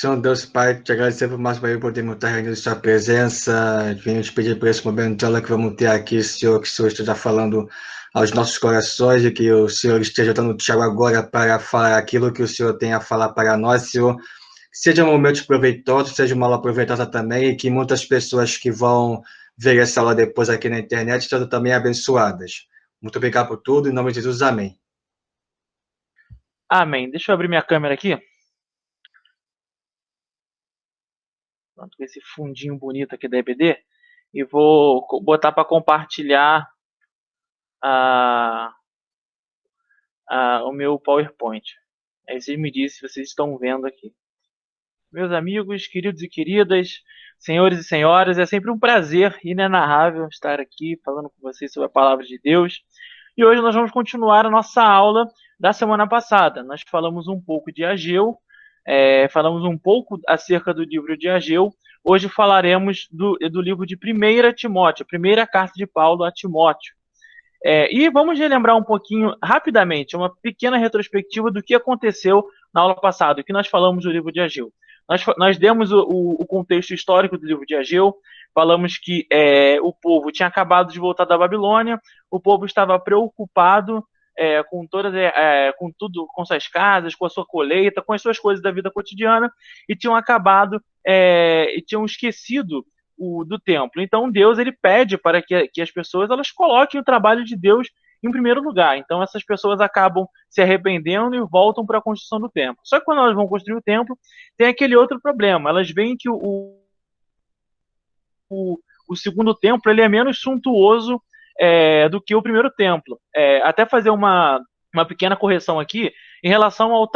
Senhor Deus Pai, te agradecer por mais uma vez podermos estar reunidos em Sua presença. Venho te pedir por esse momento que vamos ter aqui, Senhor, que o Senhor esteja falando aos nossos corações e que o Senhor esteja dando o Tiago agora para falar aquilo que o Senhor tem a falar para nós, Senhor. Seja um momento proveitoso, seja uma aula proveitosa também, e que muitas pessoas que vão ver essa aula depois aqui na internet estejam também abençoadas. Muito obrigado por tudo, em nome de Jesus, amém. Amém. Deixa eu abrir minha câmera aqui. Pronto, com esse fundinho bonito aqui da EBD. E vou botar para compartilhar o meu PowerPoint. Aí vocês me dizem se vocês estão vendo aqui. Meus amigos, queridos e queridas, senhores e senhoras, é sempre um prazer inenarrável estar aqui falando com vocês sobre a palavra de Deus. E hoje nós vamos continuar a nossa aula da semana passada. Nós falamos um pouco de Ageu, falamos um pouco acerca do livro de Ageu. Hoje falaremos do livro de 1 Timóteo, a primeira carta de Paulo a Timóteo. E vamos relembrar um pouquinho, rapidamente, uma pequena retrospectiva do que aconteceu na aula passada, o que nós falamos do livro de Ageu. Nós demos o contexto histórico do livro de Ageu, falamos que o povo tinha acabado de voltar da Babilônia, o povo estava preocupado com tudo, com suas casas, com a sua colheita, com as suas coisas da vida cotidiana, e tinham acabado e tinham esquecido do templo. Então Deus ele pede para que as pessoas elas coloquem o trabalho de Deus em primeiro lugar. Então essas pessoas acabam se arrependendo e voltam para a construção do templo. Só que quando elas vão construir o templo, tem aquele outro problema. Elas veem que o segundo templo ele é menos suntuoso do que o primeiro templo. Até fazer uma pequena correção aqui,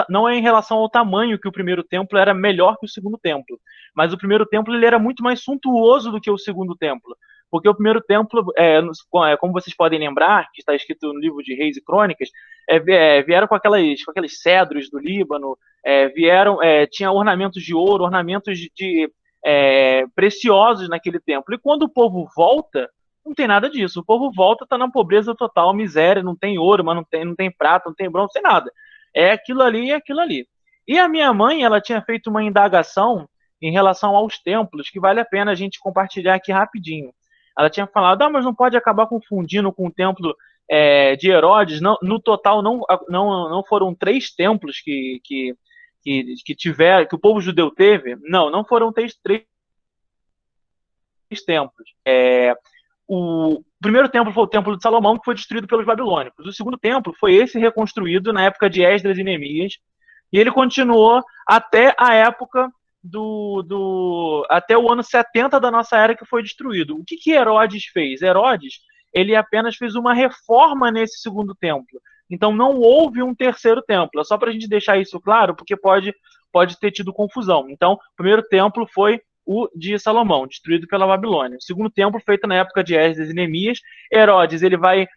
não é em relação ao tamanho que o primeiro templo era melhor que o segundo templo, mas o primeiro templo ele era muito mais suntuoso do que o segundo templo, porque o primeiro templo, como vocês podem lembrar, que está escrito no livro de Reis e Crônicas, vieram com aqueles cedros do Líbano, tinha ornamentos de ouro, ornamentos de preciosos naquele templo, e quando o povo volta, não tem nada disso. O povo volta, está na pobreza total, miséria, não tem ouro, mas não tem prata, não tem bronze, não tem nada. É aquilo ali e aquilo ali. E a minha mãe, ela tinha feito uma indagação em relação aos templos, que vale a pena a gente compartilhar aqui rapidinho. Ela tinha falado, mas não pode acabar confundindo com o templo de Herodes. Não, no total, não foram 3 templos que o povo judeu teve. Não foram 3 templos. O primeiro templo foi o templo de Salomão, que foi destruído pelos babilônicos. O segundo templo foi esse reconstruído na época de Esdras e Neemias, e ele continuou até a época até o ano 70 da nossa era, que foi destruído. O que Herodes fez? Herodes, ele apenas fez uma reforma nesse segundo templo. Então não houve um terceiro templo. É só para a gente deixar isso claro, porque pode ter tido confusão. Então, o primeiro templo foi o de Salomão, destruído pela Babilônia. O segundo templo, feito na época de Esdras e Neemias. Herodes ele vai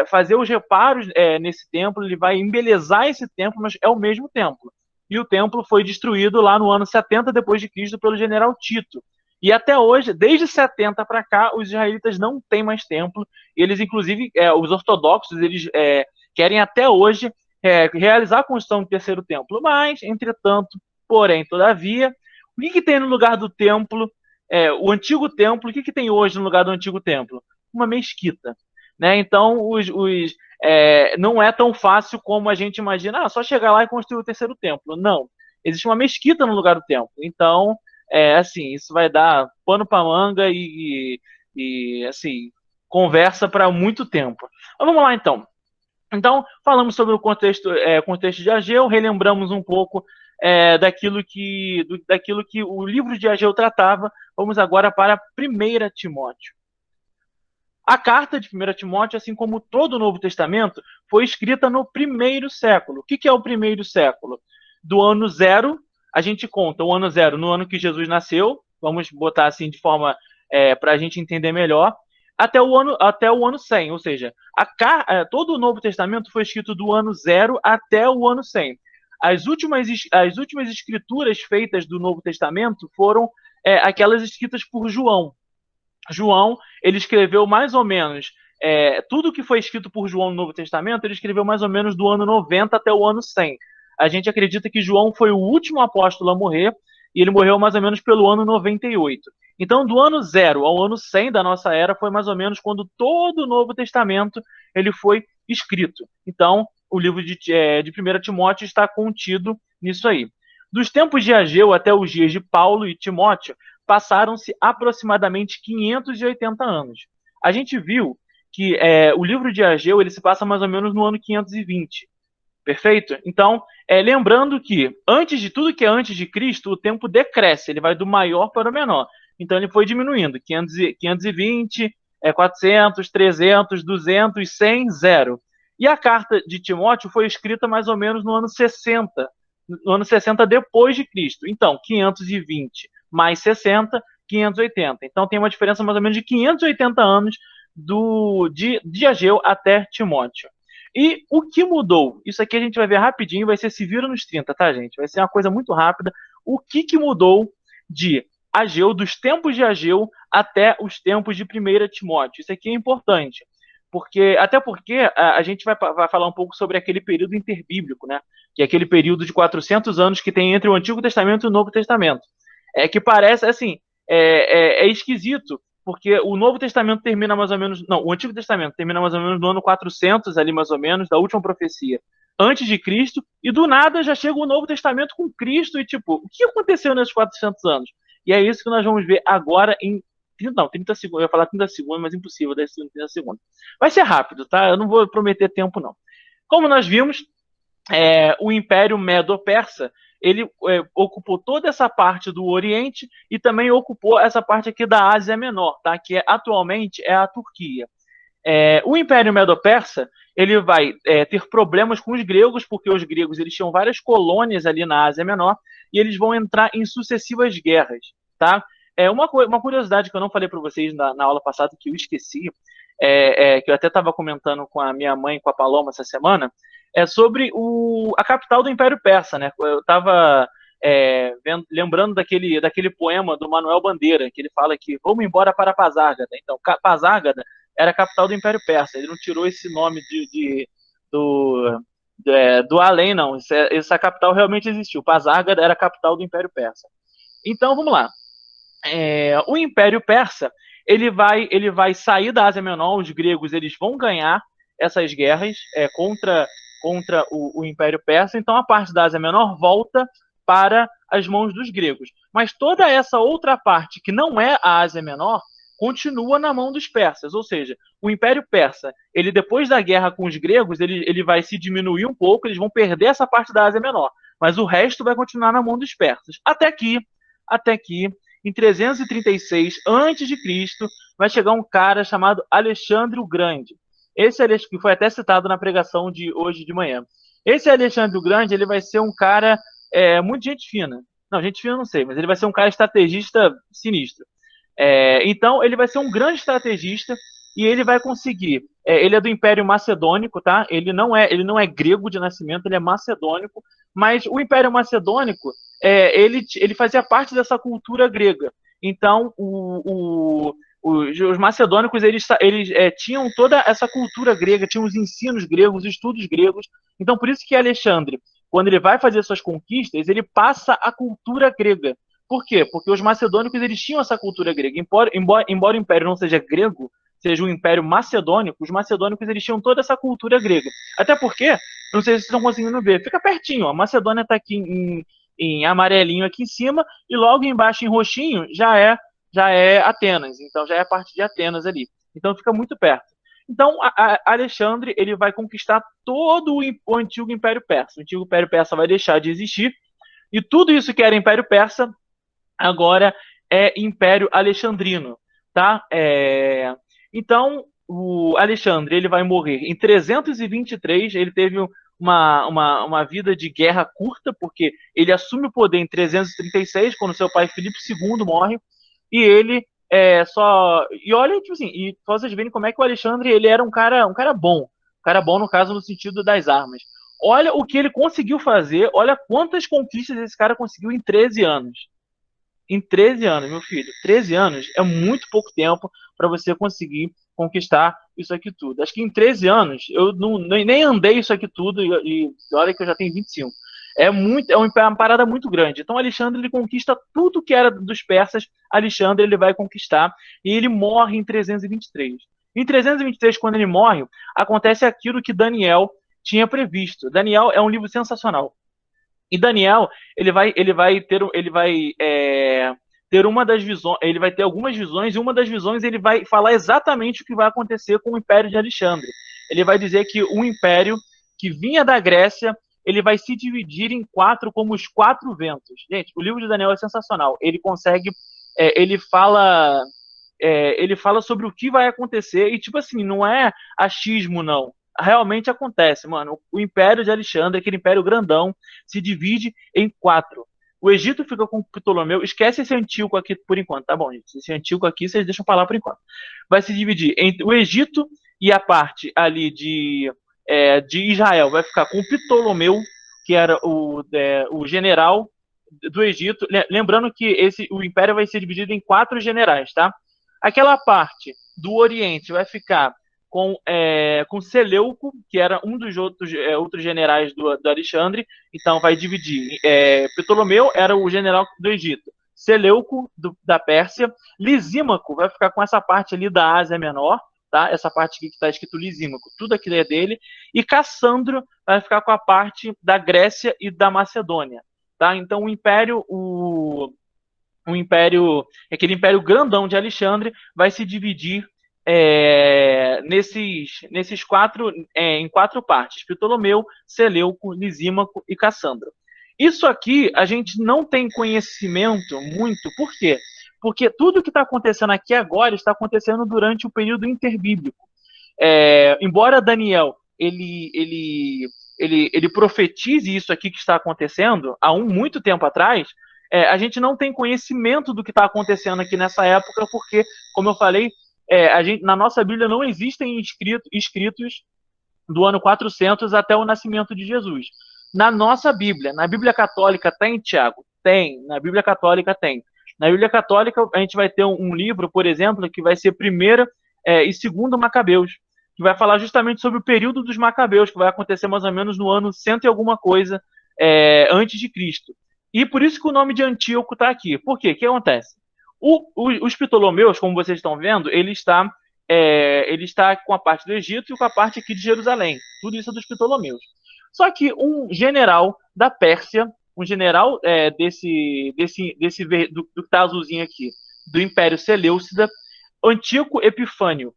fazer os reparos nesse templo, ele vai embelezar esse templo, mas é o mesmo templo. E o templo foi destruído lá no ano 70 depois de Cristo pelo general Tito. E até hoje, desde 70 para cá, os israelitas não têm mais templo. Eles, inclusive, os ortodoxos, eles querem até hoje realizar a construção do terceiro templo. Mas, entretanto, porém, todavia, o que tem no lugar do templo, o antigo templo, o que tem hoje no lugar do antigo templo? Uma mesquita. Né? Então, não é tão fácil como a gente imagina, só chegar lá e construir o terceiro templo. Não. Existe uma mesquita no lugar do templo. Então, assim, isso vai dar pano para manga e assim, conversa para muito tempo. Mas vamos lá, então. Então, falamos sobre o contexto de Ageu, relembramos um pouco daquilo que o livro de Ageu tratava. Vamos agora para 1 Timóteo. A carta de 1 Timóteo, assim como todo o Novo Testamento, foi escrita no primeiro século. O que é o primeiro século? Do ano 0, a gente conta o ano 0 no ano que Jesus nasceu, vamos botar assim de forma para a gente entender melhor, até o ano 100, ou seja, todo o Novo Testamento foi escrito do ano 0 até o ano 100. As últimas escrituras feitas do Novo Testamento foram aquelas escritas por João. João, ele escreveu mais ou menos, tudo que foi escrito por João no Novo Testamento, ele escreveu mais ou menos do ano 90 até o ano 100. A gente acredita que João foi o último apóstolo a morrer, e ele morreu mais ou menos pelo ano 98. Então, do ano 0 ao ano 100 da nossa era foi mais ou menos quando todo o Novo Testamento ele foi escrito. Então, o livro de 1 Timóteo está contido nisso aí. Dos tempos de Ageu até os dias de Paulo e Timóteo, passaram-se aproximadamente 580 anos. A gente viu que o livro de Ageu ele se passa mais ou menos no ano 520. Perfeito? Então, lembrando que antes de tudo que é antes de Cristo, o tempo decresce, ele vai do maior para o menor. Então, ele foi diminuindo, 520, 400, 300, 200, 100, 0. E a carta de Timóteo foi escrita mais ou menos no ano 60 depois de Cristo. Então, 520 mais 60, 580. Então, tem uma diferença mais ou menos de 580 anos de Ageu até Timóteo. E o que mudou? Isso aqui a gente vai ver rapidinho, vai ser se vira nos 30, tá, gente? Vai ser uma coisa muito rápida. O que mudou de Ageu, dos tempos de Ageu até os tempos de 1 Timóteo? Isso aqui é importante, até porque a gente vai falar um pouco sobre aquele período interbíblico, né? Que é aquele período de 400 anos que tem entre o Antigo Testamento e o Novo Testamento. Que parece, assim, esquisito, porque o Novo Testamento termina mais ou menos... Não, o Antigo Testamento termina mais ou menos no ano 400, ali mais ou menos, da última profecia, antes de Cristo, e do nada já chega o Novo Testamento com Cristo, e tipo, o que aconteceu nesses 400 anos? E é isso que nós vamos ver agora em 30 segundos. Eu ia falar 30 segundos, mas impossível, deve ser 30 segundos. Vai ser rápido, tá? Eu não vou prometer tempo, não. Como nós vimos, o Império Medo-Persa, ele ocupou toda essa parte do Oriente e também ocupou essa parte aqui da Ásia Menor, tá? Que atualmente é a Turquia. O Império Medo-Persa ele vai ter problemas com os gregos, porque os gregos eles tinham várias colônias ali na Ásia Menor e eles vão entrar em sucessivas guerras, tá? Uma curiosidade que eu não falei para vocês na aula passada, que eu esqueci, que eu até estava comentando com a minha mãe, com a Paloma, essa semana, é sobre a capital do Império Persa, né? Eu estava lembrando daquele poema do Manuel Bandeira, que ele fala que vamos embora para Pasárgada. Então, Pasárgada era a capital do Império Persa. Ele não tirou esse nome do além, não. Essa capital realmente existiu. Pasárgada era a capital do Império Persa. Então, vamos lá. O Império Persa ele vai sair da Ásia Menor. Os gregos eles vão ganhar essas guerras contra o Império Persa. Então, a parte da Ásia Menor volta para as mãos dos gregos. Mas toda essa outra parte, que não é a Ásia Menor, continua na mão dos persas. Ou seja, o Império Persa, ele depois da guerra com os gregos, ele vai se diminuir um pouco, eles vão perder essa parte da Ásia Menor. Mas o resto vai continuar na mão dos persas. Até que em 336 a.C., vai chegar um cara chamado Alexandre o Grande. Esse que foi até citado na pregação de hoje de manhã. Esse Alexandre o Grande, ele vai ser um cara muito gente fina. Não, gente fina não sei, mas ele vai ser um cara estrategista sinistro. Então, ele vai ser um grande estrategista e ele vai conseguir. Ele é do Império Macedônico, tá? Ele não é grego de nascimento, ele é macedônico. Mas o Império Macedônico, ele fazia parte dessa cultura grega. Então, os macedônicos eles tinham toda essa cultura grega, tinham os ensinos gregos, os estudos gregos. Então, por isso que Alexandre, quando ele vai fazer suas conquistas, ele passa a cultura grega. Por quê? Porque os macedônicos eles tinham essa cultura grega. Embora o império não seja grego, seja um império macedônico, os macedônicos eles tinham toda essa cultura grega. Até porque, não sei se vocês estão conseguindo ver, fica pertinho. A Macedônia está aqui em amarelinho aqui em cima e logo embaixo em roxinho já é Atenas. Então já é a parte de Atenas ali. Então fica muito perto. Então Alexandre ele vai conquistar todo o antigo Império Persa. O antigo Império Persa vai deixar de existir e tudo isso que era Império Persa agora é Império Alexandrino, tá? Então, o Alexandre ele vai morrer em 323, ele teve uma vida de guerra curta, porque ele assume o poder em 336, quando seu pai Filipe II morre, e ele E olha, tipo assim, e pra vocês verem como é que o Alexandre ele era um cara bom. Um cara bom, no caso, no sentido das armas. Olha o que ele conseguiu fazer, olha quantas conquistas esse cara conseguiu em 13 anos. Em 13 anos, meu filho. 13 anos é muito pouco tempo para você conseguir conquistar isso aqui tudo. Acho que em 13 anos eu nem andei isso aqui tudo e olha que eu já tenho 25. É uma parada muito grande. Então Alexandre ele conquista tudo que era dos persas. Alexandre ele vai conquistar e ele morre em 323. Em 323, quando ele morre, acontece aquilo que Daniel tinha previsto. Daniel é um livro sensacional. E Daniel ter uma das visões, ele vai ter algumas visões, e uma das visões ele vai falar exatamente o que vai acontecer com o Império de Alexandre. Ele vai dizer que o império que vinha da Grécia, ele vai se dividir em quatro, como os quatro ventos. Gente, o livro de Daniel é sensacional. Ele consegue, ele fala sobre o que vai acontecer, e tipo assim, não é achismo, não. Realmente acontece, mano. O Império de Alexandre, aquele império grandão, se divide em quatro. O Egito fica com Ptolomeu. Esquece esse Antíoco aqui por enquanto, tá bom, gente? Esse Antíoco aqui vocês deixam pra lá por enquanto. Vai se dividir entre o Egito e a parte ali de Israel. Vai ficar com Ptolomeu, que era o general do Egito. Lembrando que o império vai ser dividido em quatro generais, tá? Aquela parte do Oriente vai ficar com Seleuco, que era um dos outros generais do Alexandre. Então vai dividir. Ptolomeu era o general do Egito. Seleuco da Pérsia. Lisímaco vai ficar com essa parte ali da Ásia Menor, tá? Essa parte aqui que está escrito Lisímaco, tudo aquilo é dele. E Cassandro vai ficar com a parte da Grécia e da Macedônia, tá? Então aquele império grandão de Alexandre vai se dividir nesses quatro, em quatro partes: Ptolomeu, Seleuco, Lisímaco e Cassandro. Isso aqui a gente não tem conhecimento muito. Por quê? Porque tudo que está acontecendo aqui agora está acontecendo durante o período interbíblico. Embora Daniel ele profetize isso aqui que está acontecendo há muito tempo atrás, a gente não tem conhecimento do que está acontecendo aqui nessa época, porque, como eu falei, na nossa Bíblia não existem escritos do ano 400 até o nascimento de Jesus. Na nossa Bíblia, na Bíblia Católica tem, Tiago? Tem. Na Bíblia Católica tem. Na Bíblia Católica a gente vai ter um livro, por exemplo, que vai ser Primeira e Segundo Macabeus, que vai falar justamente sobre o período dos Macabeus, que vai acontecer mais ou menos no ano 100 e alguma coisa antes de Cristo. E por isso que o nome de Antíoco está aqui. Por quê? O que acontece? Os Ptolomeus, como vocês estão vendo, ele está com a parte do Egito e com a parte aqui de Jerusalém. Tudo isso é dos Ptolomeus. Só que um general da Pérsia, um general do que está azulzinho aqui, do Império Seleucida, Antíoco Epifânio,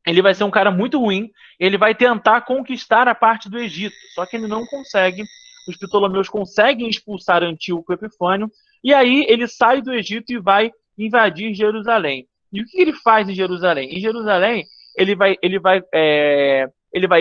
ele vai ser um cara muito ruim. Ele vai tentar conquistar a parte do Egito, só que ele não consegue. Os Ptolomeus conseguem expulsar Antíoco Epifânio, e aí ele sai do Egito e vai invadir Jerusalém. E o que ele faz em Jerusalém? Em Jerusalém, ele vai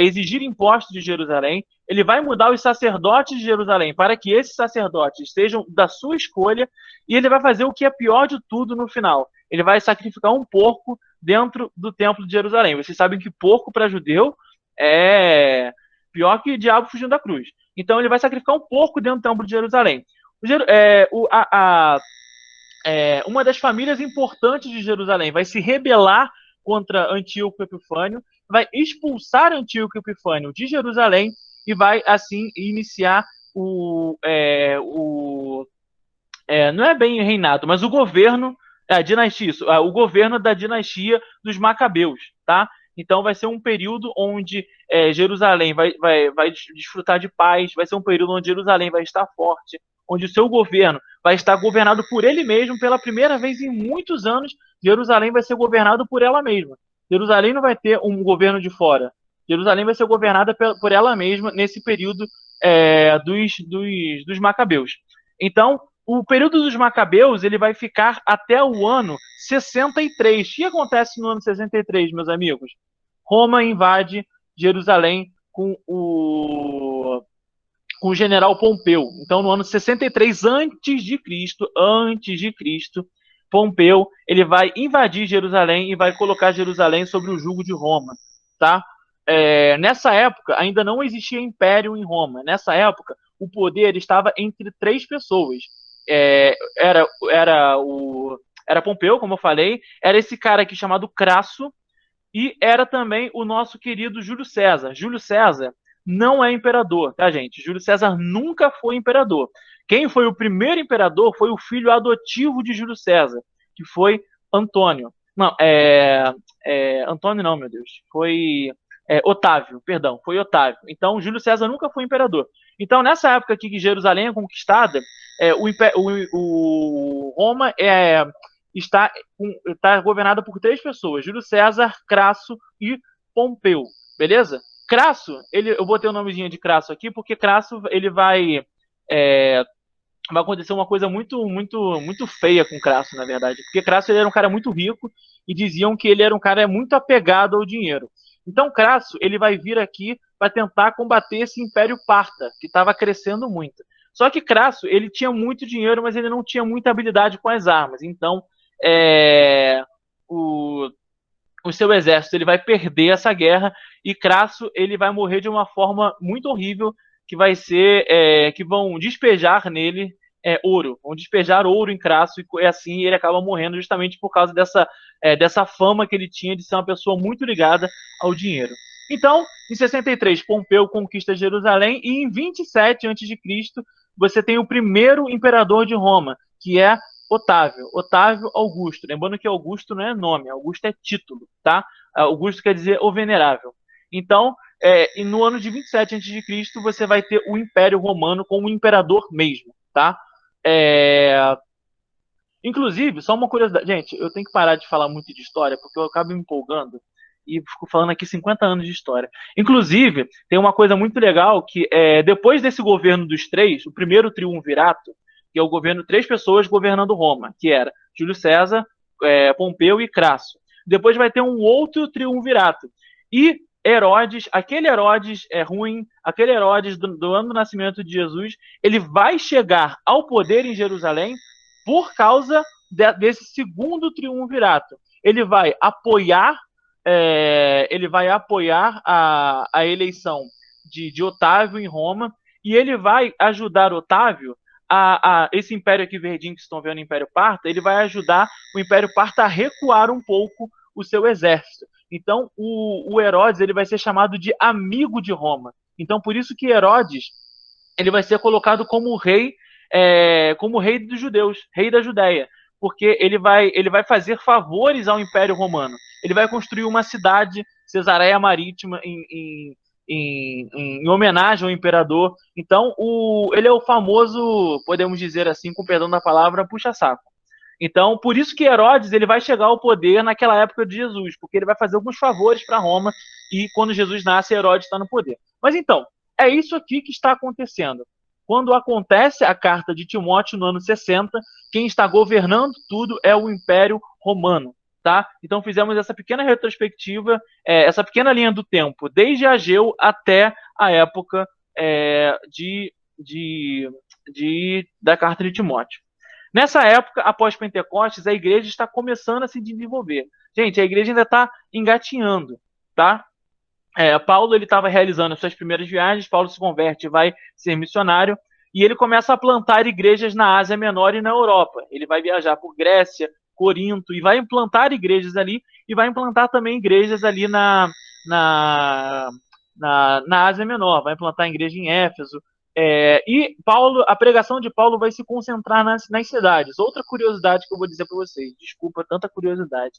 exigir impostos de Jerusalém, ele vai mudar os sacerdotes de Jerusalém para que esses sacerdotes sejam da sua escolha, e ele vai fazer o que é pior de tudo no final. Ele vai sacrificar um porco dentro do templo de Jerusalém. Vocês sabem que porco para judeu é pior que diabo fugindo da cruz. Então ele vai sacrificar um porco dentro do templo de Jerusalém. Uma das famílias importantes de Jerusalém vai se rebelar contra Antíoco Epifânio, vai expulsar Antíoco Epifânio de Jerusalém e vai assim iniciar não é bem reinado, mas o governo, o governo da dinastia dos Macabeus, tá? Então vai ser um período onde Jerusalém vai desfrutar de paz, vai ser um período onde Jerusalém vai estar forte, onde o seu governo vai estar governado por ele mesmo. Pela primeira vez em muitos anos, Jerusalém vai ser governado por ela mesma. Jerusalém não vai ter um governo de fora. Jerusalém vai ser governada por ela mesma nesse período dos Macabeus. Então, o período dos Macabeus ele vai ficar até o ano 63. O que acontece no ano 63, meus amigos? Roma invade Jerusalém com o general Pompeu. Então, no ano 63 antes de Cristo, Pompeu ele vai invadir Jerusalém e vai colocar Jerusalém sob o jugo de Roma, tá? Nessa época, ainda não existia império em Roma. Nessa época, o poder estava entre três pessoas. Era Pompeu, como eu falei, era esse cara aqui chamado Crasso, e era também o nosso querido Júlio César. Júlio César, não é imperador, tá, gente? Júlio César nunca foi imperador. Quem foi o primeiro imperador foi o filho adotivo de Júlio César, que foi Antônio. Não, Antônio não, meu Deus. Foi Otávio, perdão, foi Otávio. Então, Júlio César nunca foi imperador. Então, nessa época aqui que Jerusalém é conquistada, Roma está governada por 3 pessoas: Júlio César, Crasso e Pompeu, beleza? Crasso, eu botei o nomezinho de Crasso aqui porque Crasso ele vai acontecer uma coisa muito muito muito feia com Crasso, na verdade, porque Crasso ele era um cara muito rico e diziam que ele era um cara muito apegado ao dinheiro. Então Crasso ele vai vir aqui para tentar combater esse Império Parta que estava crescendo muito. Só que Crasso ele tinha muito dinheiro, mas ele não tinha muita habilidade com as armas. Então o seu exército ele vai perder essa guerra e Crasso ele vai morrer de uma forma muito horrível, que vai ser que vão despejar nele ouro, vão despejar ouro em Crasso e assim ele acaba morrendo justamente por causa dessa fama que ele tinha de ser uma pessoa muito ligada ao dinheiro. Então, em 63, Pompeu conquista Jerusalém e em 27 a.C. você tem o primeiro imperador de Roma, que é Otávio Augusto. Lembrando que Augusto não é nome, Augusto é título, tá? Augusto quer dizer o venerável. Então, e no ano de 27 a.C., você vai ter o Império Romano como imperador mesmo, tá? Inclusive, só uma curiosidade. Gente, eu tenho que parar de falar muito de história, porque eu acabo me empolgando e fico falando aqui 50 anos de história. Inclusive, tem uma coisa muito legal que depois desse governo dos 3, o primeiro triunvirato, que é o governo 3 pessoas governando Roma, que era Júlio César, Pompeu e Crasso. Depois vai ter um outro triunvirato. E Herodes, aquele Herodes ruim, aquele Herodes do ano do nascimento de Jesus, ele vai chegar ao poder em Jerusalém por causa desse segundo triunvirato. Ele vai apoiar a eleição de Otávio em Roma, e ele vai ajudar Otávio esse império aqui verdinho que vocês estão vendo, o Império Parta, ele vai ajudar o Império Parta a recuar um pouco o seu exército. Então, o Herodes ele vai ser chamado de amigo de Roma. Então, por isso que Herodes ele vai ser colocado como rei dos judeus, rei da Judéia, porque ele vai fazer favores ao Império Romano. Ele vai construir uma cidade, Cesareia Marítima, em homenagem ao imperador. Então, ele é o famoso, podemos dizer assim, com perdão da palavra, puxa-saco. Então, por isso que Herodes ele vai chegar ao poder naquela época de Jesus, porque ele vai fazer alguns favores para Roma e quando Jesus nasce, Herodes está no poder. Mas então, é isso aqui que está acontecendo. Quando acontece a carta de Timóteo no ano 60, quem está governando tudo é o Império Romano. Tá? Então fizemos essa pequena retrospectiva, essa pequena linha do tempo, desde Ageu até a época da carta de Timóteo. Nessa época, após Pentecostes, a igreja está começando a se desenvolver. Gente, a igreja ainda está engatinhando, tá? Paulo ele estava realizando as suas primeiras viagens, Paulo se converte e vai ser missionário, e ele começa a plantar igrejas na Ásia Menor e na Europa. Ele vai viajar por Grécia, Corinto, e vai implantar igrejas ali, e vai implantar também igrejas ali na Ásia Menor, vai implantar igreja em Éfeso, e a pregação de Paulo vai se concentrar nas cidades. Outra curiosidade que eu vou dizer para vocês, desculpa tanta curiosidade,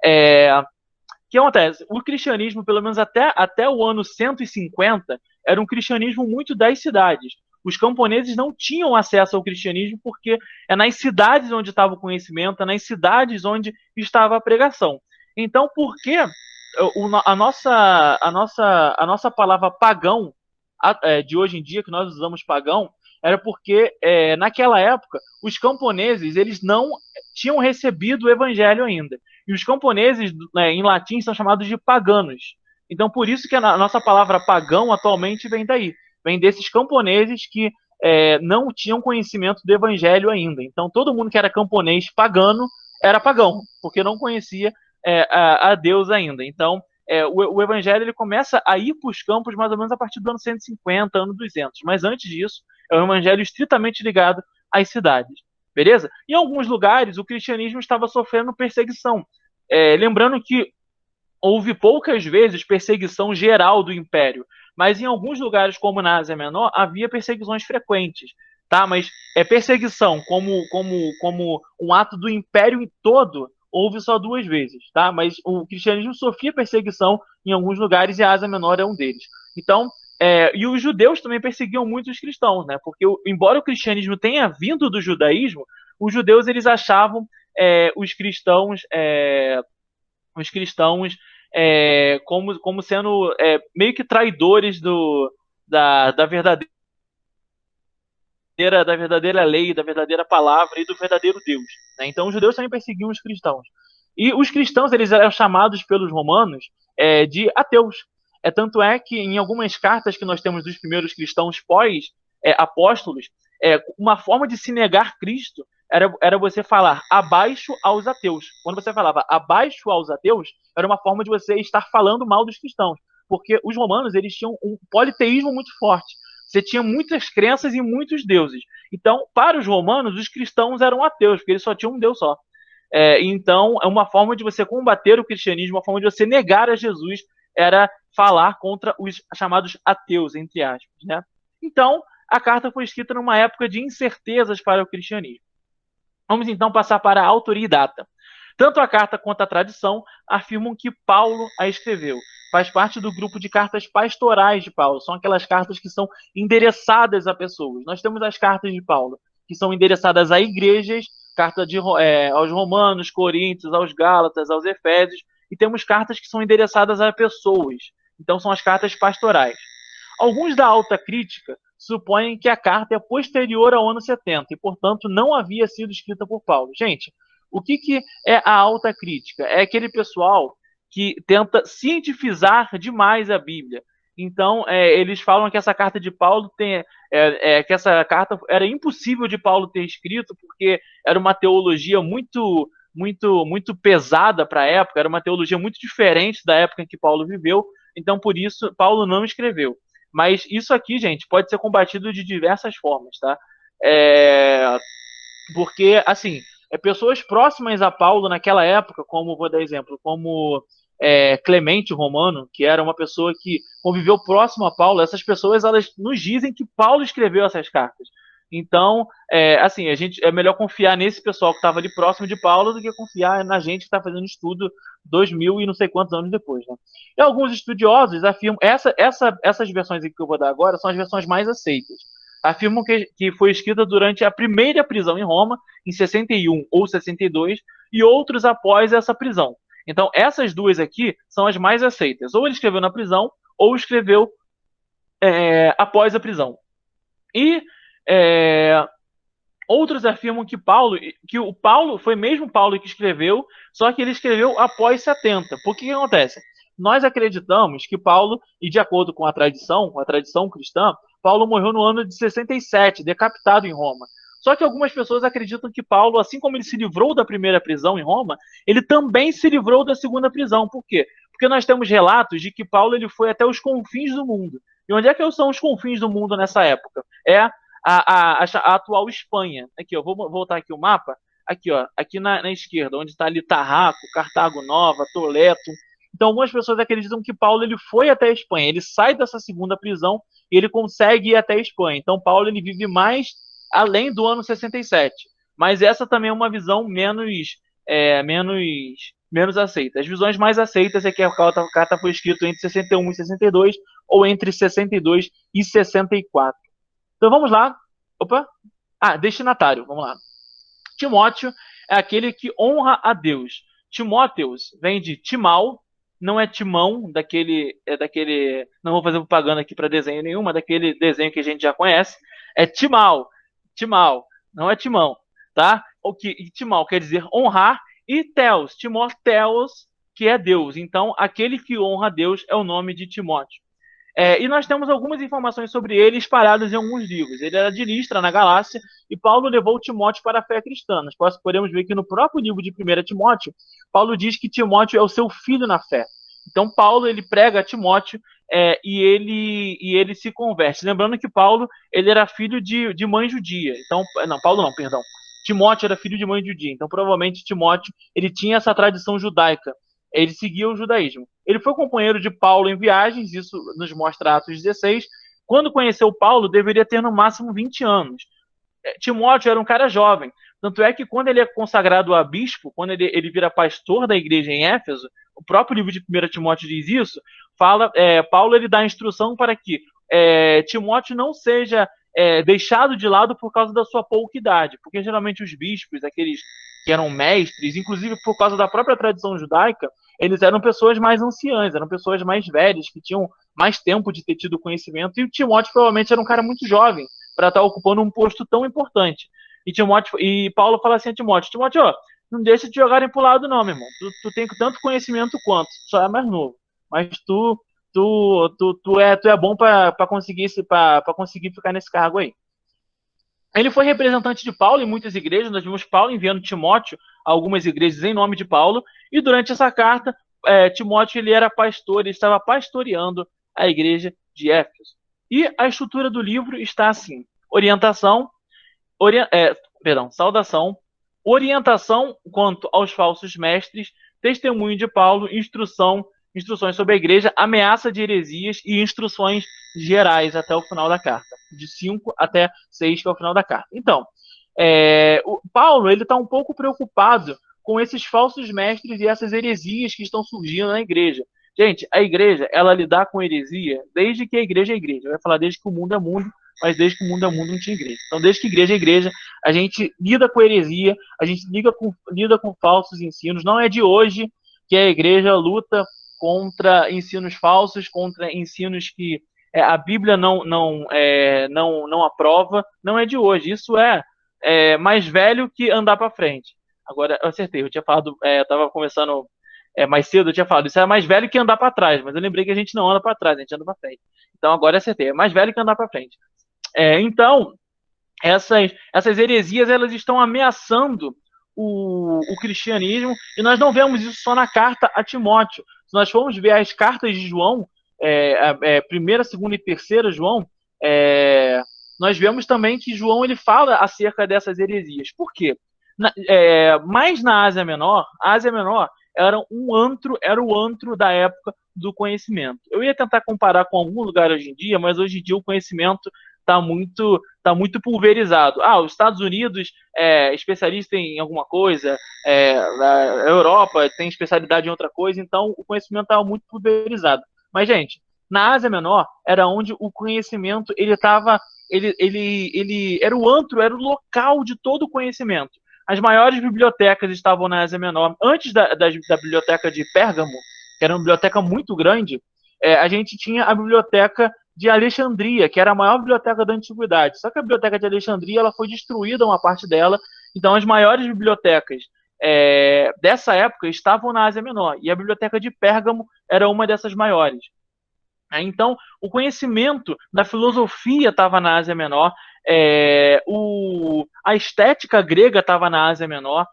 o que acontece? O cristianismo, pelo menos até o ano 150, era um cristianismo muito das cidades. Os camponeses não tinham acesso ao cristianismo porque é nas cidades onde estava o conhecimento, é nas cidades onde estava a pregação. Então, por que a nossa palavra pagão, de hoje em dia, que nós usamos pagão, era porque naquela época os camponeses eles não tinham recebido o evangelho ainda. E os camponeses, em latim, são chamados de paganos. Então, por isso que a nossa palavra pagão atualmente vem daí. Vem desses camponeses que não tinham conhecimento do evangelho ainda. Então, todo mundo que era camponês pagano era pagão, porque não conhecia a Deus ainda. Então, o evangelho ele começa a ir para os campos mais ou menos a partir do ano 150, ano 200. Mas antes disso, é um evangelho estritamente ligado às cidades. Beleza? Em alguns lugares, o cristianismo estava sofrendo perseguição. Lembrando que houve poucas vezes perseguição geral do império. Mas em alguns lugares, como na Ásia Menor, havia perseguições frequentes, tá? Mas perseguição como um ato do império todo, houve só 2 vezes, tá? Mas o cristianismo sofria perseguição em alguns lugares e a Ásia Menor é um deles. Então, e os judeus também perseguiam muito os cristãos, né? Porque embora o cristianismo tenha vindo do judaísmo, os judeus eles achavam os cristãos como sendo meio que traidores da verdadeira lei, da verdadeira palavra e do verdadeiro Deus, né? Então os judeus também perseguiam os cristãos. E os cristãos eles eram chamados pelos romanos de ateus. Tanto é que em algumas cartas que nós temos dos primeiros cristãos pós-apóstolos, uma forma de se negar Cristo era você falar abaixo aos ateus. Quando você falava abaixo aos ateus, era uma forma de você estar falando mal dos cristãos. Porque os romanos eles tinham um politeísmo muito forte. Você tinha muitas crenças e muitos deuses. Então, para os romanos, os cristãos eram ateus, porque eles só tinham um Deus só. Então, é uma forma de você combater o cristianismo, uma forma de você negar a Jesus, era falar contra os chamados ateus, entre aspas, né? Então, a carta foi escrita numa época de incertezas para o cristianismo. Vamos então passar para a autoria e data. Tanto a carta quanto a tradição afirmam que Paulo a escreveu. Faz parte do grupo de cartas pastorais de Paulo. São aquelas cartas que são endereçadas a pessoas. Nós temos as cartas de Paulo, que são endereçadas a igrejas, carta aos Romanos, Coríntios, aos Gálatas, aos Efésios, e temos cartas que são endereçadas a pessoas. Então são as cartas pastorais. Alguns da alta crítica supõem que a carta é posterior ao ano 70 e, portanto, não havia sido escrita por Paulo. Gente, o que é a alta crítica? É aquele pessoal que tenta cientificar demais a Bíblia. Então, eles falam que essa carta de Paulo que essa carta era impossível de Paulo ter escrito, porque era uma teologia muito pesada para a época, era uma teologia muito diferente da época em que Paulo viveu. Então, por isso, Paulo não escreveu. Mas isso aqui, gente, pode ser combatido de diversas formas, tá? Porque, assim, pessoas próximas a Paulo naquela época, como, vou dar exemplo, como Clemente Romano, que era uma pessoa que conviveu próximo a Paulo, essas pessoas, elas nos dizem que Paulo escreveu essas cartas. Então, assim, é melhor confiar nesse pessoal que estava ali próximo de Paulo do que confiar na gente que está fazendo estudo 2000 e não sei quantos anos depois, né? E alguns estudiosos afirmam, essas versões aqui que eu vou dar agora são as versões mais aceitas. Afirmam que foi escrita durante a primeira prisão em Roma, em 61 ou 62, e outros após essa prisão. Então, essas duas aqui são as mais aceitas. Ou ele escreveu na prisão, ou escreveu após a prisão. E outros afirmam que o Paulo foi mesmo Paulo que escreveu, só que ele escreveu após 70. Por que acontece? Nós acreditamos que Paulo, e de acordo com a tradição cristã, Paulo morreu no ano de 67, decapitado em Roma. Só que algumas pessoas acreditam que Paulo, assim como ele se livrou da primeira prisão em Roma, ele também se livrou da segunda prisão. Por quê? Porque nós temos relatos de que Paulo ele foi até os confins do mundo. E onde é que são os confins do mundo nessa época? A atual Espanha. Aqui, ó, vou voltar aqui o mapa. Aqui, ó, aqui na esquerda, onde está ali Tarraco, Cartago Nova, Toledo. Então, algumas pessoas acreditam que Paulo ele foi até a Espanha. Ele sai dessa segunda prisão e ele consegue ir até a Espanha. Então, Paulo ele vive mais além do ano 67. Mas essa também é uma visão menos aceita. As visões mais aceitas é que a carta foi escrita entre 61 e 62 ou entre 62 e 64. Então vamos lá. Opa! Destinatário, vamos lá. Timóteo é aquele que honra a Deus. Timóteus vem de Timal, não é Timão, daquele. Não vou fazer propaganda aqui para desenho nenhum, mas daquele desenho que a gente já conhece. É Timal, não é Timão, tá? Timal quer dizer honrar, e Theos, Timóteos, que é Deus. Então, aquele que honra a Deus é o nome de Timóteo. E nós temos algumas informações sobre ele espalhadas em alguns livros. Ele era de Listra, na Galácia, e Paulo levou Timóteo para a fé cristã. Nós podemos ver que no próprio livro de 1 Timóteo, Paulo diz que Timóteo é o seu filho na fé. Então, Paulo ele prega a Timóteo e ele se converte. Lembrando que Paulo ele era filho de mãe judia. Então, Paulo não, perdão. Timóteo era filho de mãe judia. Então, provavelmente, Timóteo ele tinha essa tradição judaica ele seguia o judaísmo. Ele foi companheiro de Paulo em viagens, isso nos mostra Atos 16. Quando conheceu Paulo, deveria ter no máximo 20 anos. Timóteo era um cara jovem. Tanto é que quando ele é consagrado a bispo, quando ele vira pastor da igreja em Éfeso, o próprio livro de 1 Timóteo diz isso, Paulo ele dá instrução para que Timóteo não seja deixado de lado por causa da sua pouca idade, porque geralmente os bispos, aqueles que eram mestres, inclusive por causa da própria tradição judaica, eles eram pessoas mais anciãs, eram pessoas mais velhas, que tinham mais tempo de ter tido conhecimento, e o Timóteo provavelmente era um cara muito jovem para estar ocupando um posto tão importante. E Paulo fala assim a Timóteo, ó, não deixa de jogarem pro lado não, meu irmão. Tu tem tanto conhecimento quanto, só é mais novo. Mas tu é bom para conseguir ficar nesse cargo aí. Ele foi representante de Paulo em muitas igrejas. Nós vimos Paulo enviando Timóteo a algumas igrejas em nome de Paulo. E durante essa carta, Timóteo ele era pastor, ele estava pastoreando a igreja de Éfeso. E a estrutura do livro está assim: saudação, orientação quanto aos falsos mestres, testemunho de Paulo, instruções sobre a igreja, ameaça de heresias e instruções gerais até o final da carta, de 5 até 6, que é o final da carta. Então, o Paulo ele está um pouco preocupado com esses falsos mestres e essas heresias que estão surgindo na igreja. Gente, a igreja, ela lidar com heresia desde que a igreja é igreja. Eu ia falar desde que o mundo é mundo, mas desde que o mundo é mundo não tinha igreja. Então, desde que igreja é igreja, a gente lida com heresia, a gente lida com falsos ensinos. Não é de hoje que a igreja luta contra ensinos falsos, contra ensinos que a Bíblia não aprova. Não é de hoje. Isso é mais velho que andar para frente. Agora, eu acertei. Eu tinha falado, estava conversando mais cedo, eu tinha falado, isso é mais velho que andar para trás, mas eu lembrei que a gente não anda para trás, a gente anda para frente. Então, agora eu acertei. É mais velho que andar para frente. Então, essas heresias elas estão ameaçando o cristianismo, e nós não vemos isso só na carta a Timóteo. Se nós formos ver as cartas de João, primeira, segunda e terceira João, nós vemos também que João ele fala acerca dessas heresias. Por quê? Mais na Ásia Menor, a Ásia Menor era o antro da época do conhecimento. Eu ia tentar comparar com algum lugar hoje em dia, mas hoje em dia o conhecimento está muito pulverizado. Os Estados Unidos é especialista em alguma coisa, a Europa tem especialidade em outra coisa, então o conhecimento estava muito pulverizado. Mas, gente, na Ásia Menor era onde o conhecimento ele era o antro, era o local de todo o conhecimento. As maiores bibliotecas estavam na Ásia Menor. Antes da biblioteca de Pérgamo, que era uma biblioteca muito grande, a gente tinha a biblioteca de Alexandria, que era a maior biblioteca da antiguidade. Só que a biblioteca de Alexandria ela foi destruída, uma parte dela. Então, as maiores bibliotecas dessa época estavam na Ásia Menor. E a biblioteca de Pérgamo era uma dessas maiores. Então, o conhecimento da filosofia estava na Ásia Menor, a estética grega estava na Ásia Menor,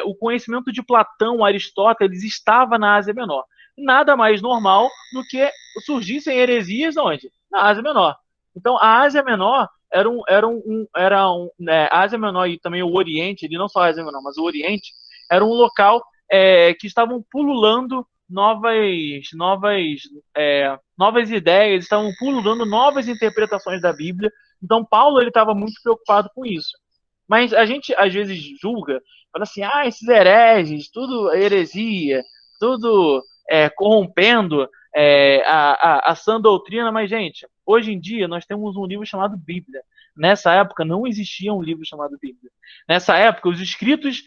o conhecimento de Platão, Aristóteles estava na Ásia Menor. Nada mais normal do que surgissem heresias onde? Na Ásia Menor. Então, a Ásia Menor a Ásia Menor e também o Oriente, não só a Ásia Menor, mas o Oriente, era um local que estavam pululando novas ideias, estavam pululando novas interpretações da Bíblia. Então, Paulo ele estava muito preocupado com isso. Mas a gente, às vezes, julga, fala assim, esses hereges, tudo heresia, tudo corrompendo a sã doutrina. Mas, gente, hoje em dia nós temos um livro chamado Bíblia. Nessa época não existia um livro chamado Bíblia. Nessa época, os escritos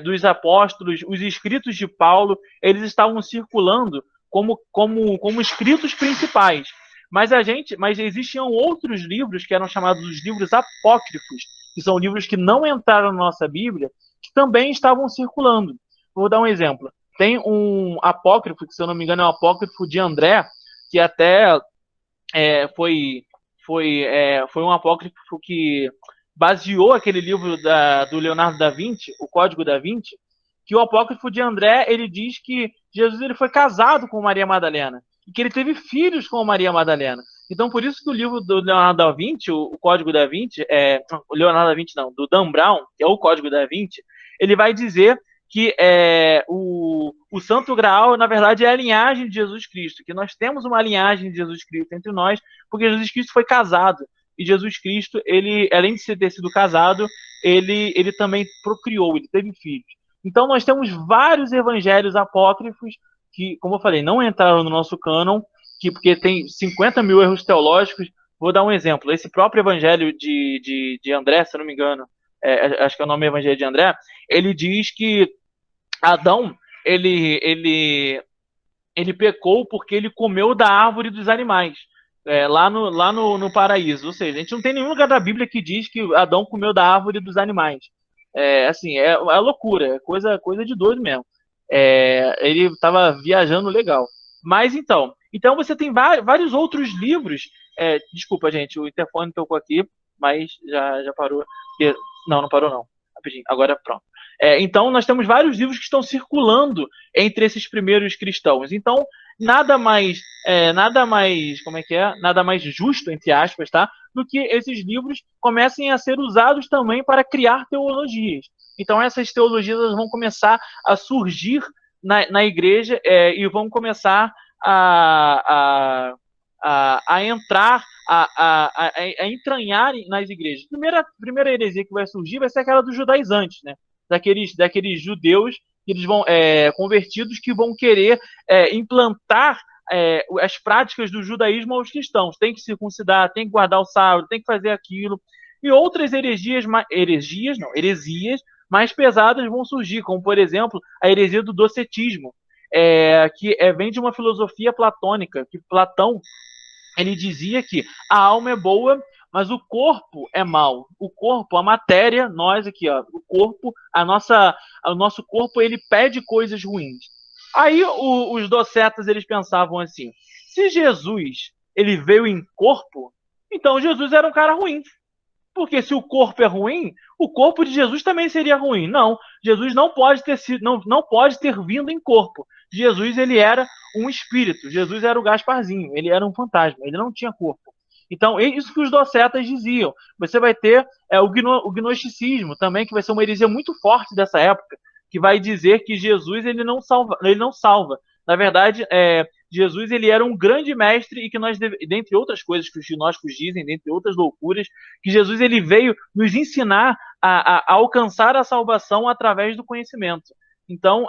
dos apóstolos, os escritos de Paulo, eles estavam circulando como escritos principais. Mas existiam outros livros que eram chamados os livros apócrifos, que são livros que não entraram na nossa Bíblia, que também estavam circulando. Vou dar um exemplo. Tem um apócrifo, que se eu não me engano é o apócrifo de André, que até foi um apócrifo que baseou aquele livro do Leonardo da Vinci, o Código da Vinci, que o apócrifo de André, ele diz que Jesus ele foi casado com Maria Madalena, e que ele teve filhos com Maria Madalena. Então, por isso que o livro do Leonardo da Vinci, o Código da Vinci, o Leonardo da Vinci não, do Dan Brown, que é o Código da Vinci, ele vai dizer que o Santo Graal, na verdade, é a linhagem de Jesus Cristo, que nós temos uma linhagem de Jesus Cristo entre nós, porque Jesus Cristo foi casado, e Jesus Cristo, ele, além de ter sido casado, ele também procriou, ele teve filhos. Então nós temos vários evangelhos apócrifos que, como eu falei, não entraram no nosso cânon, porque tem 50 mil erros teológicos. Vou dar um exemplo. Esse próprio evangelho de André, se eu não me engano, acho que é o nome evangelho de André, ele diz que Adão, ele pecou porque ele comeu da árvore dos animais, lá no paraíso. Ou seja, a gente não tem nenhum lugar da Bíblia que diz que Adão comeu da árvore dos animais. Assim, é loucura, é coisa de doido mesmo. Ele estava viajando legal. Mas então você tem vários outros livros. Desculpa, gente, o interfone tocou aqui, mas já parou. Não parou não. Rapidinho, agora pronto. Então nós temos vários livros que estão circulando entre esses primeiros cristãos. Então nada mais, como é que é? Nada mais justo, entre aspas, tá? Do que esses livros comecem a ser usados também para criar teologias. Então essas teologias vão começar a surgir na igreja e vão começar a entrar, a entranhar nas igrejas. A primeira heresia que vai surgir vai ser aquela dos judaizantes, né? Daqueles judeus que eles vão convertidos que vão querer implantar as práticas do judaísmo aos cristãos. Tem que circuncidar, tem que guardar o sábado, tem que fazer aquilo. E outras heresias mais pesadas vão surgir, como, por exemplo, a heresia do docetismo, que vem de uma filosofia platônica, que Platão ele dizia que a alma é boa, mas o corpo é mau. O corpo, a matéria, nós aqui, ó, o corpo, o nosso corpo, ele pede coisas ruins. Aí os docetas, eles pensavam assim, se Jesus, ele veio em corpo, então Jesus era um cara ruim. Porque se o corpo é ruim, o corpo de Jesus também seria ruim. Não, Jesus não pode ter sido, não pode ter vindo em corpo. Jesus, ele era um espírito. Jesus era o Gasparzinho, ele era um fantasma, ele não tinha corpo. Então, é isso que os docetas diziam. Você vai ter o gnosticismo também, que vai ser uma heresia muito forte dessa época, que vai dizer que Jesus ele não salva. Na verdade, Jesus ele era um grande mestre e que nós, dentre outras coisas que os gnósticos dizem, dentre outras loucuras, que Jesus ele veio nos ensinar a alcançar a salvação através do conhecimento. Então,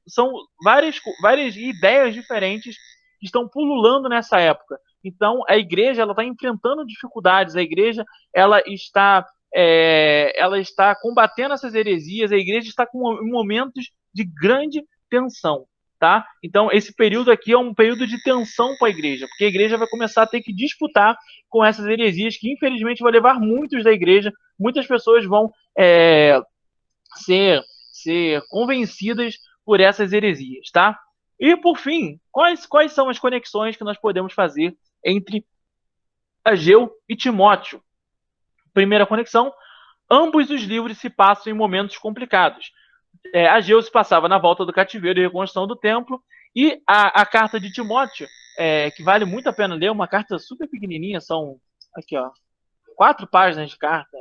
são várias ideias diferentes que estão pululando nessa época. Então, a igreja ela está enfrentando dificuldades, a igreja ela está combatendo essas heresias, a igreja está com momentos de grande tensão. Tá? Então, esse período aqui é um período de tensão para a igreja, porque a igreja vai começar a ter que disputar com essas heresias que, infelizmente, vai levar muitos da igreja, muitas pessoas vão ser convencidas por essas heresias, tá? E, por fim, quais são as conexões que nós podemos fazer entre Ageu e Timóteo? Primeira conexão, ambos os livros se passam em momentos complicados. Ageu se passava na volta do cativeiro e reconstrução do templo, e a carta de Timóteo, que vale muito a pena ler, uma carta super pequenininha, são aqui, ó, 4 páginas de carta,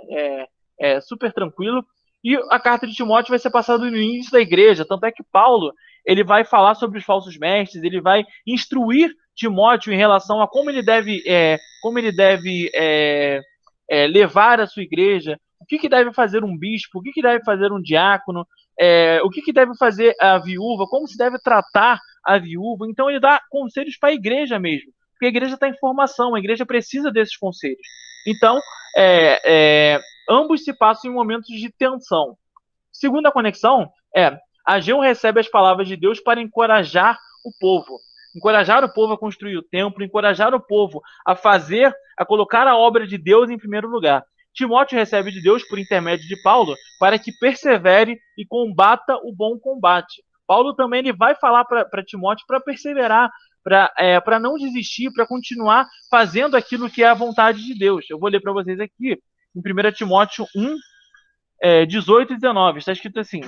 super tranquilo, e a carta de Timóteo vai ser passada no início da igreja, tanto é que Paulo ele vai falar sobre os falsos mestres, ele vai instruir Timóteo em relação a como ele deve levar a sua igreja, o que deve fazer um bispo, o que deve fazer um diácono, o que deve fazer a viúva, como se deve tratar a viúva. Então ele dá conselhos para a igreja mesmo, porque a igreja está em formação, a igreja precisa desses conselhos. Então, ambos se passam em momentos de tensão. Segunda conexão Ageu recebe as palavras de Deus para encorajar o povo a construir o templo, encorajar o povo a colocar a obra de Deus em primeiro lugar. Timóteo recebe de Deus, por intermédio de Paulo, para que persevere e combata o bom combate. Paulo também ele vai falar para Timóteo para perseverar, para não desistir, para continuar fazendo aquilo que é a vontade de Deus. Eu vou ler para vocês aqui, em 1 Timóteo 1, 18 e 19, está escrito assim: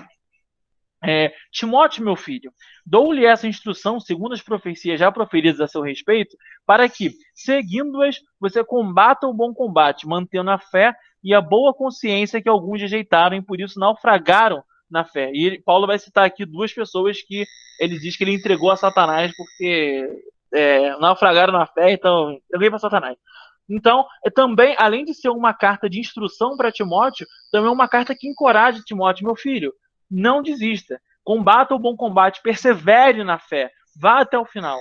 Timóteo, meu filho, dou-lhe essa instrução segundo as profecias já proferidas a seu respeito, para que, seguindo-as, você combata o bom combate, mantendo a fé e a boa consciência que alguns rejeitaram e por isso naufragaram na fé. E Paulo vai citar aqui duas pessoas que ele diz que ele entregou a Satanás porque naufragaram na fé, então entreguei para Satanás. Então, também, além de ser uma carta de instrução para Timóteo, também é uma carta que encoraja Timóteo, meu filho, não desista, combata o bom combate, persevere na fé, vá até o final.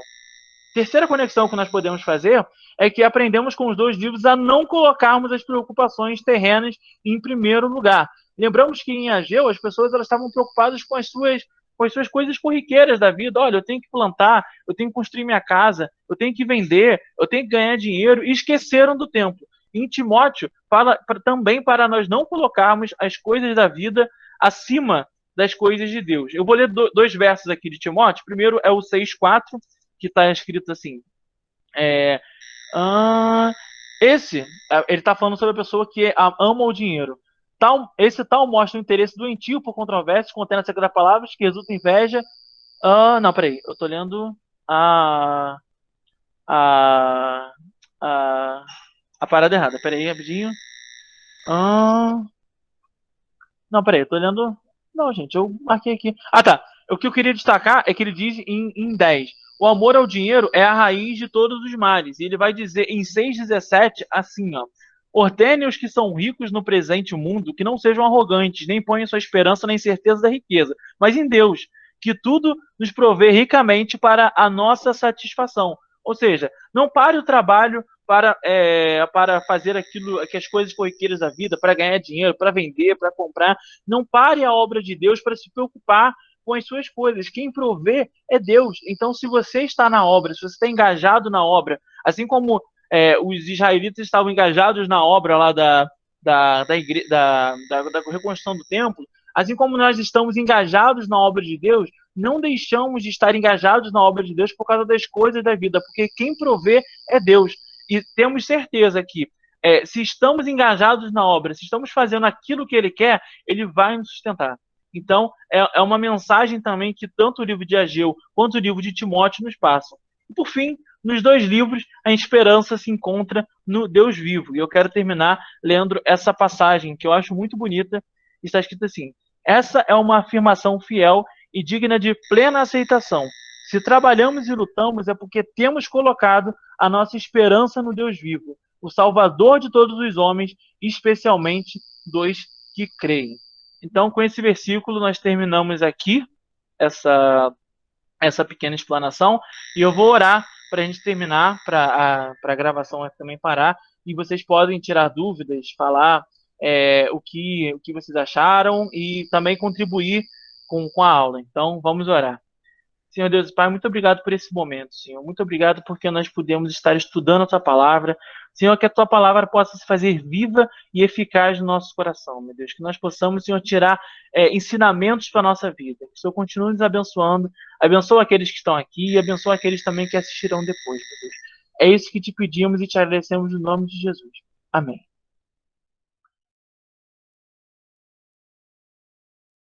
Terceira conexão que nós podemos fazer é que aprendemos com os dois livros a não colocarmos as preocupações terrenas em primeiro lugar. Lembramos que em Ageu as pessoas elas estavam preocupadas com as suas coisas corriqueiras da vida. Olha, eu tenho que plantar, eu tenho que construir minha casa, eu tenho que vender, eu tenho que ganhar dinheiro, e esqueceram do templo. Em Timóteo, fala também para nós não colocarmos as coisas da vida acima das coisas de Deus. Eu vou ler dois versos aqui de Timóteo. Primeiro é o 6,4, que está escrito assim. Ele está falando sobre a pessoa que ama o dinheiro. Esse tal mostra o interesse doentio por controvérsias, contendo a secreta palavras, que resulta em inveja. Não, peraí, eu estou lendo a, a, a, a parada errada. Peraí, rapidinho. Não, peraí, eu tô lendo. Não, gente, eu marquei aqui. Tá. O que eu queria destacar é que ele diz em 10: o amor ao dinheiro é a raiz de todos os males. E ele vai dizer em 6,17 assim, ó. Ordene os que são ricos no presente mundo que não sejam arrogantes, nem ponham sua esperança na incerteza da riqueza, mas em Deus, que tudo nos provê ricamente para a nossa satisfação. Ou seja, não pare o trabalho para fazer aquilo, que as coisas corriqueiras da vida, para ganhar dinheiro, para vender, para comprar. Não pare a obra de Deus para se preocupar com as suas coisas. Quem provê é Deus. Então, se você está na obra, se você está engajado na obra, assim como os israelitas estavam engajados na obra lá da reconstrução do templo, assim como nós estamos engajados na obra de Deus, não deixamos de estar engajados na obra de Deus por causa das coisas da vida, porque quem provê é Deus. E temos certeza que se estamos engajados na obra, se estamos fazendo aquilo que Ele quer, Ele vai nos sustentar. Então, é uma mensagem também que tanto o livro de Ageu quanto o livro de Timóteo nos passam. E, por fim, nos dois livros, a esperança se encontra no Deus vivo. E eu quero terminar lendo essa passagem, que eu acho muito bonita. Está escrito assim: essa é uma afirmação fiel e digna de plena aceitação. Se trabalhamos e lutamos, é porque temos colocado a nossa esperança no Deus vivo, o Salvador de todos os homens, especialmente dos que creem. Então, com esse versículo, nós terminamos aqui essa pequena explanação, e eu vou orar para a gente terminar, para a gravação também parar, e vocês podem tirar dúvidas, falar o que vocês acharam e também contribuir com a aula. Então, vamos orar. Senhor Deus e Pai, muito obrigado por esse momento, Senhor. Muito obrigado porque nós podemos estar estudando a Tua palavra. Senhor, que a Tua palavra possa se fazer viva e eficaz no nosso coração, meu Deus. Que nós possamos, Senhor, tirar ensinamentos para a nossa vida. Que o Senhor continue nos abençoando. Abençoa aqueles que estão aqui e abençoa aqueles também que assistirão depois, meu Deus. É isso que te pedimos e te agradecemos no nome de Jesus. Amém.